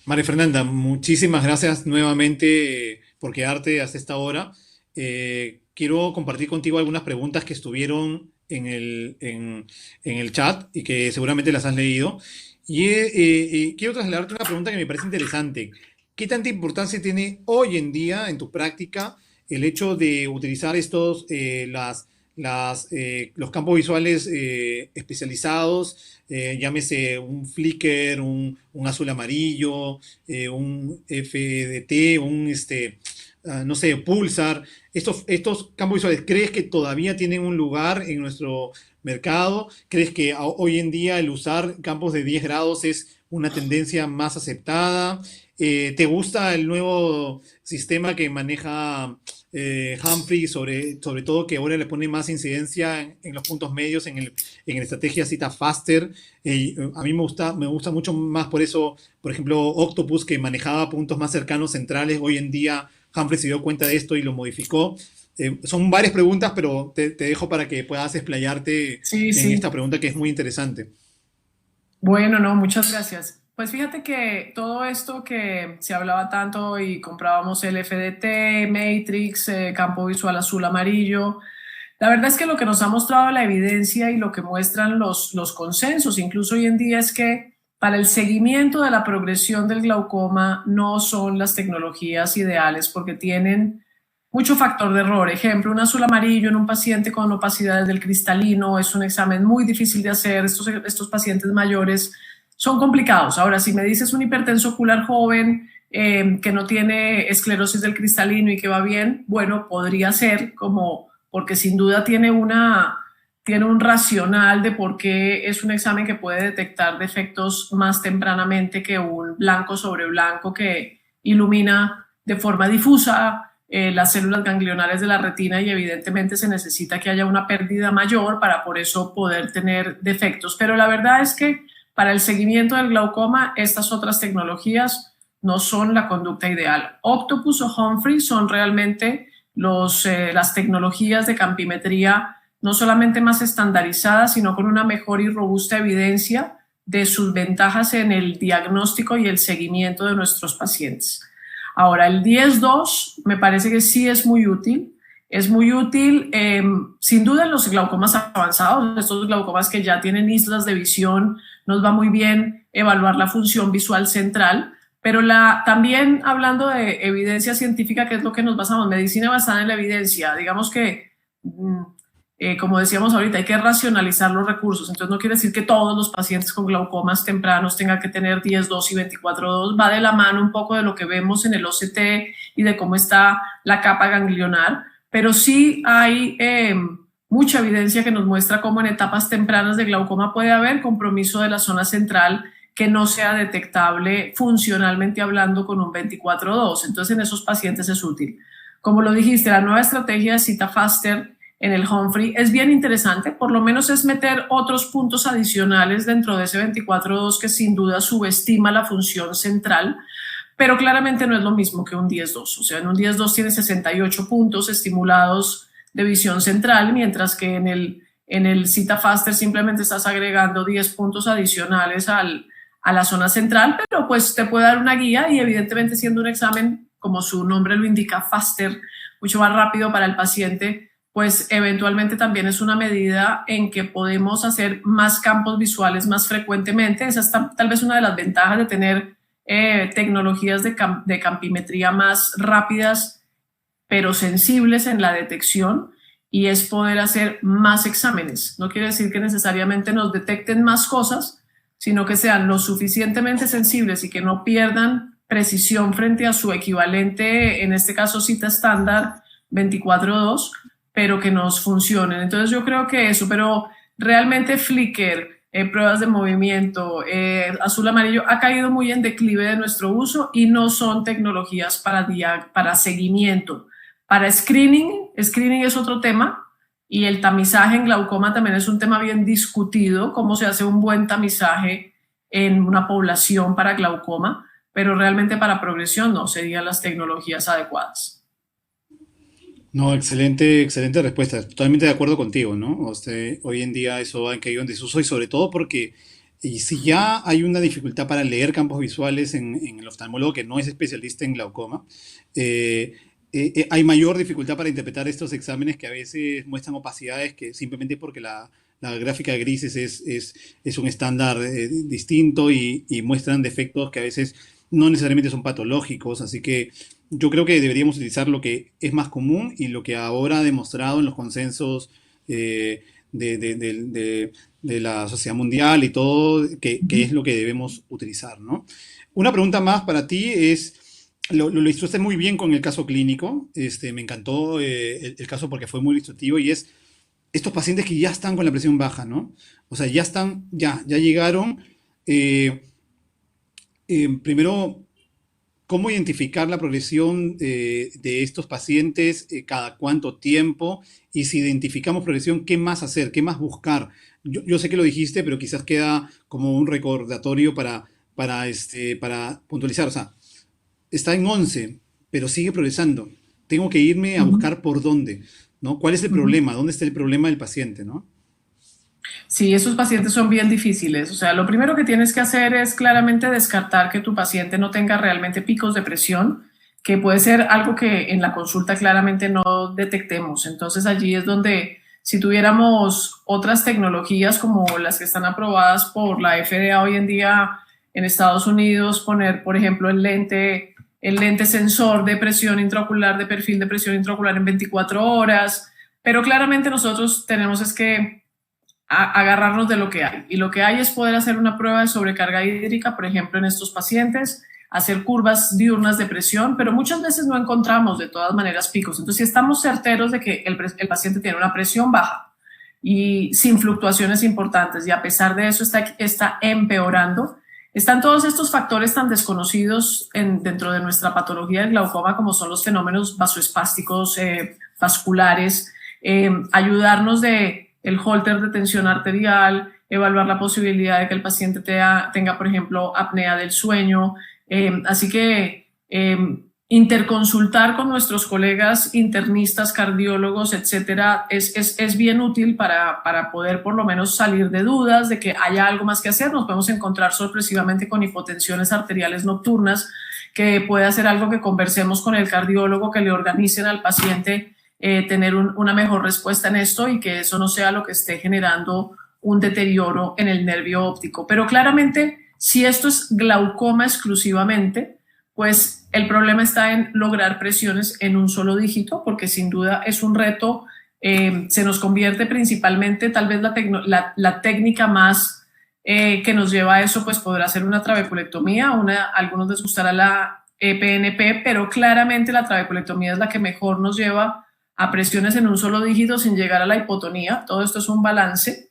María Fernanda, muchísimas gracias nuevamente por quedarte hasta esta hora. Quiero compartir contigo algunas preguntas que estuvieron en el chat y que seguramente las has leído. Quiero trasladarte una pregunta que me parece interesante. ¿Qué tanta importancia tiene hoy en día en tu práctica el hecho de utilizar los campos visuales especializados, llámese un flicker, un azul amarillo, un FDT, no sé, pulsar? Estos campos visuales, ¿crees que todavía tienen un lugar en nuestro mercado? ¿Crees que hoy en día el usar campos de 10 grados es una tendencia más aceptada? ¿Te gusta el nuevo sistema que maneja Humphrey, sobre todo que ahora le pone más incidencia en los puntos medios, en la estrategia cita faster? A mí me gusta mucho más por eso, por ejemplo, Octopus, que manejaba puntos más cercanos centrales. Hoy en día Humphrey se dio cuenta de esto y lo modificó. Son varias preguntas, pero te dejo para que puedas explayarte
Sí,
en esta
sí.
pregunta que es muy interesante.
Bueno, no, muchas gracias. Pues fíjate que todo esto que se hablaba tanto y comprábamos el FDT, Matrix, campo visual azul amarillo, la verdad es que lo que nos ha mostrado la evidencia y lo que muestran los consensos, incluso hoy en día, es que para el seguimiento de la progresión del glaucoma no son las tecnologías ideales porque tienen mucho factor de error. Ejemplo, un azul amarillo en un paciente con opacidades del cristalino es un examen muy difícil de hacer. Estos pacientes mayores son complicados. Ahora, si me dices un hipertenso ocular joven que no tiene esclerosis del cristalino y que va bien, bueno, podría ser como, porque sin duda tiene un racional de por qué es un examen que puede detectar defectos más tempranamente que un blanco sobre blanco que ilumina de forma difusa las células ganglionares de la retina y evidentemente se necesita que haya una pérdida mayor para por eso poder tener defectos. Pero la verdad es que para el seguimiento del glaucoma estas otras tecnologías no son la conducta ideal. Octopus o Humphrey son realmente las tecnologías de campimetría no solamente más estandarizadas, sino con una mejor y robusta evidencia de sus ventajas en el diagnóstico y el seguimiento de nuestros pacientes. Ahora, el 10-2 me parece que sí es muy útil. Es muy útil, sin duda, en los glaucomas avanzados, estos glaucomas que ya tienen islas de visión, nos va muy bien evaluar la función visual central, pero también hablando de evidencia científica, que es lo que nos basamos, medicina basada en la evidencia, digamos que como decíamos ahorita, hay que racionalizar los recursos. Entonces no quiere decir que todos los pacientes con glaucomas tempranos tengan que tener 10-2 y 24-2. Va de la mano un poco de lo que vemos en el OCT y de cómo está la capa ganglionar, pero sí hay mucha evidencia que nos muestra cómo en etapas tempranas de glaucoma puede haber compromiso de la zona central que no sea detectable funcionalmente hablando con un 24-2. Entonces en esos pacientes es útil. Como lo dijiste, la nueva estrategia de cita faster en el Humphrey es bien interesante, por lo menos es meter otros puntos adicionales dentro de ese 24-2 que sin duda subestima la función central, pero claramente no es lo mismo que un 10-2. O sea, en un 10-2 tiene 68 puntos estimulados de visión central, mientras que en el Cita Faster simplemente estás agregando 10 puntos adicionales a la zona central, pero pues te puede dar una guía y evidentemente siendo un examen, como su nombre lo indica, faster, mucho más rápido para el paciente, pues eventualmente también es una medida en que podemos hacer más campos visuales más frecuentemente. Esa es tal vez una de las ventajas de tener tecnologías de campimetría más rápidas, pero sensibles en la detección, y es poder hacer más exámenes. No quiere decir que necesariamente nos detecten más cosas, sino que sean lo suficientemente sensibles y que no pierdan precisión frente a su equivalente, en este caso cita estándar 24-2, pero que nos funcionen. Entonces yo creo que eso, pero realmente Flickr, pruebas de movimiento, azul amarillo, ha caído muy en declive de nuestro uso y no son tecnologías para seguimiento. Para screening es otro tema, y el tamizaje en glaucoma también es un tema bien discutido, cómo se hace un buen tamizaje en una población para glaucoma, pero realmente para progresión no serían las tecnologías adecuadas.
No, excelente, excelente respuesta. Totalmente de acuerdo contigo, ¿no? Hoy en día eso ha caído en desuso y sobre todo porque y si ya hay una dificultad para leer campos visuales en el oftalmólogo que no es especialista en glaucoma, eh, hay mayor dificultad para interpretar estos exámenes que a veces muestran opacidades que simplemente porque la gráfica de grises es un estándar distinto y muestran defectos que a veces no necesariamente son patológicos. Así que yo creo que deberíamos utilizar lo que es más común y lo que ahora ha demostrado en los consensos de la sociedad mundial y todo, que es lo que debemos utilizar, ¿no? Una pregunta más para ti es, lo ilustraste muy bien con el caso clínico, me encantó el caso porque fue muy ilustrativo y es estos pacientes que ya están con la presión baja, ¿no? O sea, ya llegaron. Primero, ¿cómo identificar la progresión de estos pacientes? ¿Cada cuánto tiempo? Y si identificamos progresión, ¿qué más hacer? ¿Qué más buscar? Yo sé que lo dijiste, pero quizás queda como un recordatorio para puntualizar. O sea, está en 11, pero sigue progresando. Tengo que irme a buscar por dónde, ¿no? ¿Cuál es el problema? ¿Dónde está el problema del paciente, ¿no?
Sí, esos pacientes son bien difíciles. O sea, lo primero que tienes que hacer es claramente descartar que tu paciente no tenga realmente picos de presión, que puede ser algo que en la consulta claramente no detectemos. Entonces allí es donde, si tuviéramos otras tecnologías como las que están aprobadas por la FDA hoy en día en Estados Unidos, poner, por ejemplo, el lente sensor de presión intraocular, de perfil de presión intraocular en 24 horas, pero claramente nosotros tenemos es que agarrarnos de lo que hay. Y lo que hay es poder hacer una prueba de sobrecarga hídrica, por ejemplo, en estos pacientes, hacer curvas diurnas de presión, pero muchas veces no encontramos de todas maneras picos. Entonces, si estamos certeros de que el paciente tiene una presión baja y sin fluctuaciones importantes, y a pesar de eso está empeorando, están todos estos factores tan desconocidos dentro de nuestra patología del glaucoma, como son los fenómenos vasoespásticos vasculares, ayudarnos el holter de tensión arterial, evaluar la posibilidad de que el paciente tenga, por ejemplo, apnea del sueño. Así que interconsultar con nuestros colegas internistas, cardiólogos, etcétera, es bien útil para poder por lo menos salir de dudas de que haya algo más que hacer. Nos podemos encontrar sorpresivamente con hipotensiones arteriales nocturnas, que puede ser algo que conversemos con el cardiólogo, que le organicen al paciente tener una mejor respuesta en esto y que eso no sea lo que esté generando un deterioro en el nervio óptico. Pero claramente, si esto es glaucoma exclusivamente, pues el problema está en lograr presiones en un solo dígito, porque sin duda es un reto. Se nos convierte principalmente, tal vez la técnica más que nos lleva a eso, pues podrá ser una trabeculectomía, a algunos les gustará la PNP, pero claramente la trabeculectomía es la que mejor nos lleva a presiones en un solo dígito sin llegar a la hipotonía. Todo esto es un balance,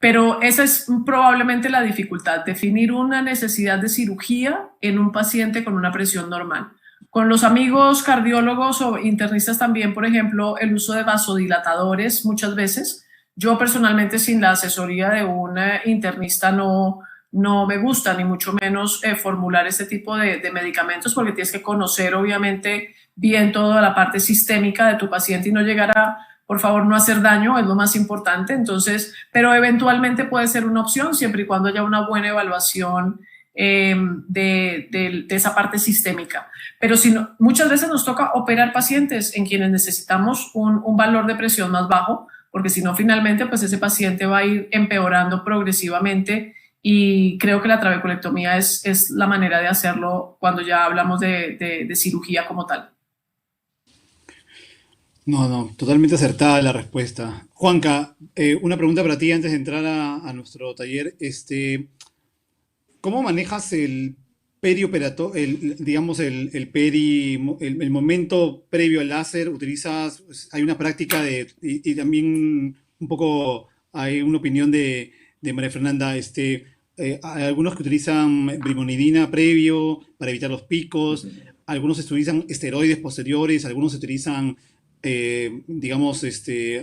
pero esa es probablemente la dificultad, definir una necesidad de cirugía en un paciente con una presión normal. Con los amigos cardiólogos o internistas también, por ejemplo, el uso de vasodilatadores muchas veces. Yo personalmente sin la asesoría de un internista no me gusta, ni mucho menos formular este tipo de medicamentos, porque tienes que conocer obviamente bien toda la parte sistémica de tu paciente y no llegar a, por favor, no hacer daño, es lo más importante. Entonces, pero eventualmente puede ser una opción siempre y cuando haya una buena evaluación de esa parte sistémica. Pero si no, muchas veces nos toca operar pacientes en quienes necesitamos un valor de presión más bajo, porque si no, finalmente, pues ese paciente va a ir empeorando progresivamente, y creo que la trabeculectomía es la manera de hacerlo cuando ya hablamos de cirugía como tal.
No, totalmente acertada la respuesta. Juanca, una pregunta para ti antes de entrar a nuestro taller. ¿Cómo manejas el perioperato, digamos, el momento previo al láser? ¿Utilizas, hay una práctica y también un poco hay una opinión de María Fernanda, hay algunos que utilizan brimonidina previo para evitar los picos, algunos utilizan esteroides posteriores, algunos utilizan, digamos,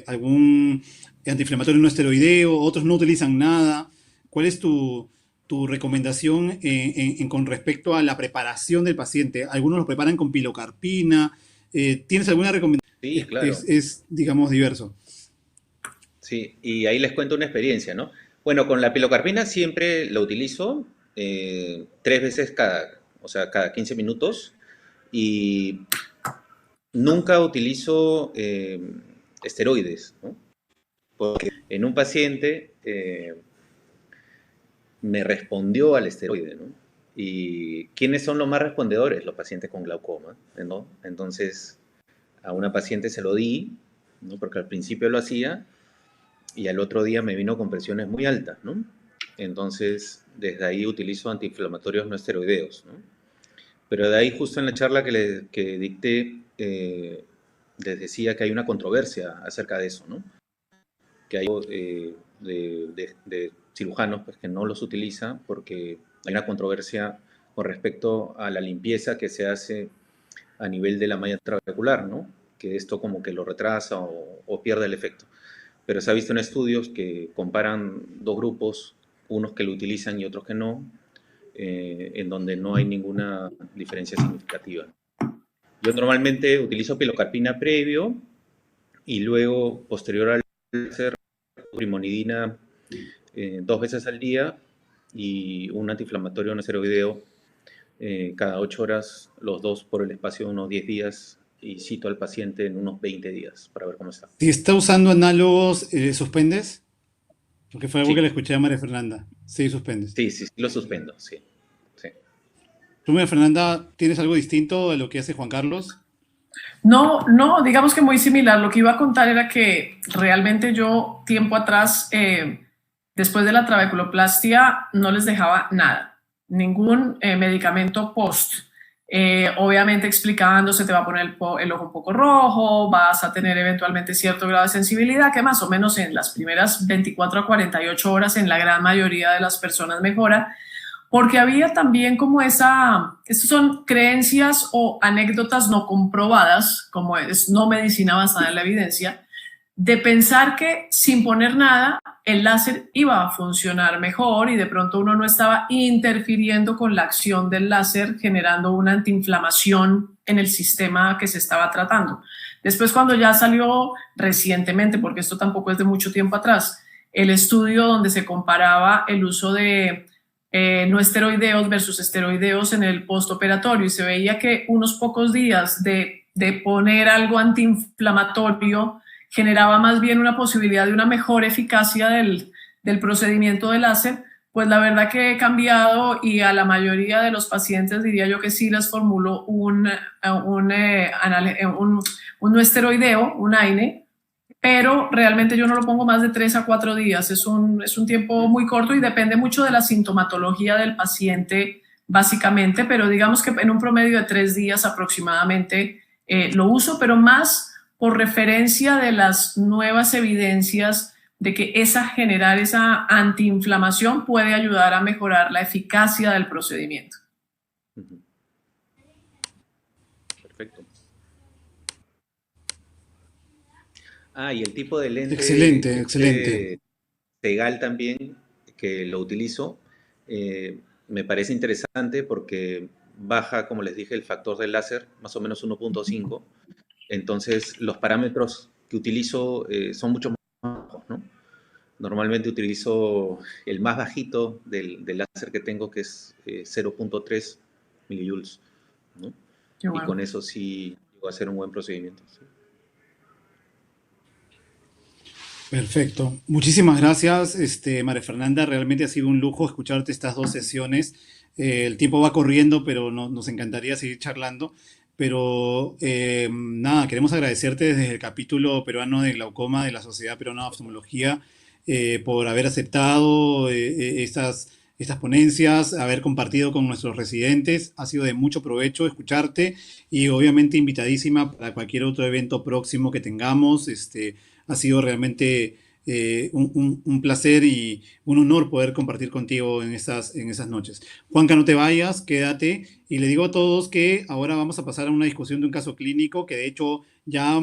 algún antiinflamatorio no esteroideo, otros no utilizan nada. ¿Cuál es tu recomendación con respecto a la preparación del paciente? Algunos lo preparan con pilocarpina. ¿Tienes alguna recomendación?
Sí, claro.
Digamos, diverso.
Sí, y ahí les cuento una experiencia, ¿no? Bueno, con la pilocarpina siempre la utilizo 3 veces o sea, cada 15 minutos, y nunca utilizo esteroides, ¿no? Porque en un paciente me respondió al esteroide, ¿no? ¿Y quiénes son los más respondedores? Los pacientes con glaucoma, ¿no? Entonces, a una paciente se lo di, ¿no? Porque al principio lo hacía y al otro día me vino con presiones muy altas, ¿no? Entonces, desde ahí utilizo antiinflamatorios no esteroideos, ¿no? Pero de ahí, justo en la charla que dicté, les decía que hay una controversia acerca de eso, ¿no? Que hay de cirujanos pues, que no los utilizan porque hay una controversia con respecto a la limpieza que se hace a nivel de la malla trabecular, ¿no? Que esto como que lo retrasa o pierde el efecto. Pero se ha visto en estudios que comparan dos grupos, unos que lo utilizan y otros que no, en donde no hay ninguna diferencia significativa. Yo normalmente utilizo pilocarpina previo y luego, posterior al láser, brimonidina 2 veces al día y un antiinflamatorio no esteroideo cada 8 horas, los dos por el espacio de unos 10 días, y cito al paciente en unos 20 días para ver cómo está.
Si está usando análogos, ¿suspendes? Porque fue algo que le
Sí,
escuché a María Fernanda. Sí, suspendes.
sí, lo suspendo, sí.
¿Tú, María Fernanda, tienes algo distinto de lo que hace Juan Carlos?
No, digamos que muy similar. Lo que iba a contar era que realmente yo tiempo atrás, después de la trabeculoplastia, no les dejaba nada, ningún medicamento post. Obviamente explicando, se te va a poner el ojo un poco rojo, vas a tener eventualmente cierto grado de sensibilidad, que más o menos en las primeras 24 a 48 horas en la gran mayoría de las personas mejora, porque había también como estas son creencias o anécdotas no comprobadas, como es no medicina basada en la evidencia, de pensar que sin poner nada el láser iba a funcionar mejor, y de pronto uno no estaba interfiriendo con la acción del láser, generando una antiinflamación en el sistema que se estaba tratando. Después, cuando ya salió recientemente, porque esto tampoco es de mucho tiempo atrás, el estudio donde se comparaba el uso de no esteroideos versus esteroideos en el postoperatorio, y se veía que unos pocos días de poner algo antiinflamatorio generaba más bien una posibilidad de una mejor eficacia del procedimiento de láser. Pues la verdad que he cambiado, y a la mayoría de los pacientes diría yo que sí les formulo un no esteroideo, un AINE, pero realmente yo no lo pongo más de 3 a 4 días. Es un tiempo muy corto y depende mucho de la sintomatología del paciente, básicamente, pero digamos que en un promedio de 3 días aproximadamente lo uso, pero más por referencia de las nuevas evidencias de que generar esa antiinflamación puede ayudar a mejorar la eficacia del procedimiento.
Y el tipo de lente
Excelente, excelente.
Tegal también, que lo utilizo, me parece interesante porque baja, como les dije, el factor del láser, más o menos 1.5. Entonces, los parámetros que utilizo son mucho más bajos, ¿no? Normalmente utilizo el más bajito del láser que tengo, que es 0.3 millijoules, ¿no?
Qué
Y con
bueno.
eso sí llego a hacer un buen procedimiento. ¿Sí?
Perfecto. Muchísimas gracias, María Fernanda. Realmente ha sido un lujo escucharte estas dos sesiones. El tiempo va corriendo, pero nos encantaría seguir charlando. Pero nada, queremos agradecerte desde el capítulo peruano de glaucoma de la Sociedad Peruana de Oftalmología por haber aceptado estas ponencias, haber compartido con nuestros residentes. Ha sido de mucho provecho escucharte y obviamente invitadísima para cualquier otro evento próximo que tengamos. Ha sido realmente un placer y un honor poder compartir contigo en esas noches. Juanca, no te vayas, quédate. Y le digo a todos que ahora vamos a pasar a una discusión de un caso clínico que de hecho ya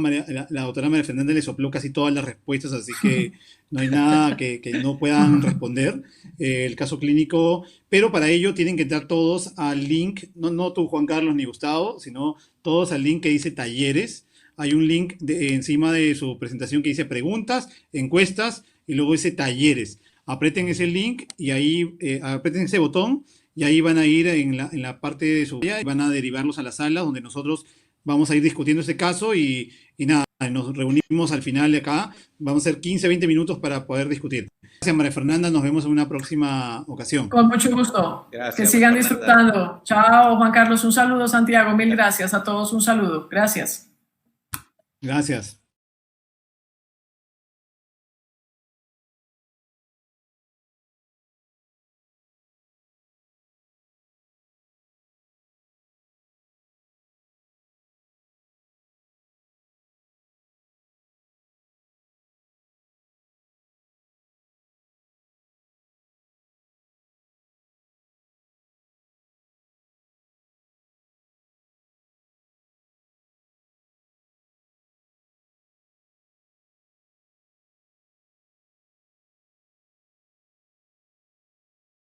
la doctora María Fernanda le sopló casi todas las respuestas, así que no hay nada que no puedan responder. El caso clínico, pero para ello tienen que entrar todos al link, no tú Juan Carlos ni Gustavo, sino todos al link que dice talleres. Hay un link encima de su presentación que dice preguntas, encuestas y luego dice talleres. Aprieten ese link y ahí aprieten ese botón y ahí van a ir en la parte de su y van a derivarlos a la sala donde nosotros vamos a ir discutiendo ese caso y nada, nos reunimos al final de acá. Vamos a hacer 15, 20 minutos para poder discutir. Gracias, María Fernanda. Nos vemos en una próxima ocasión.
Con mucho gusto.
Gracias,
Que sigan
Fernanda.
disfrutando. Chao, Juan Carlos. Un saludo, Santiago. Mil gracias a todos. Un saludo. Gracias.
Gracias.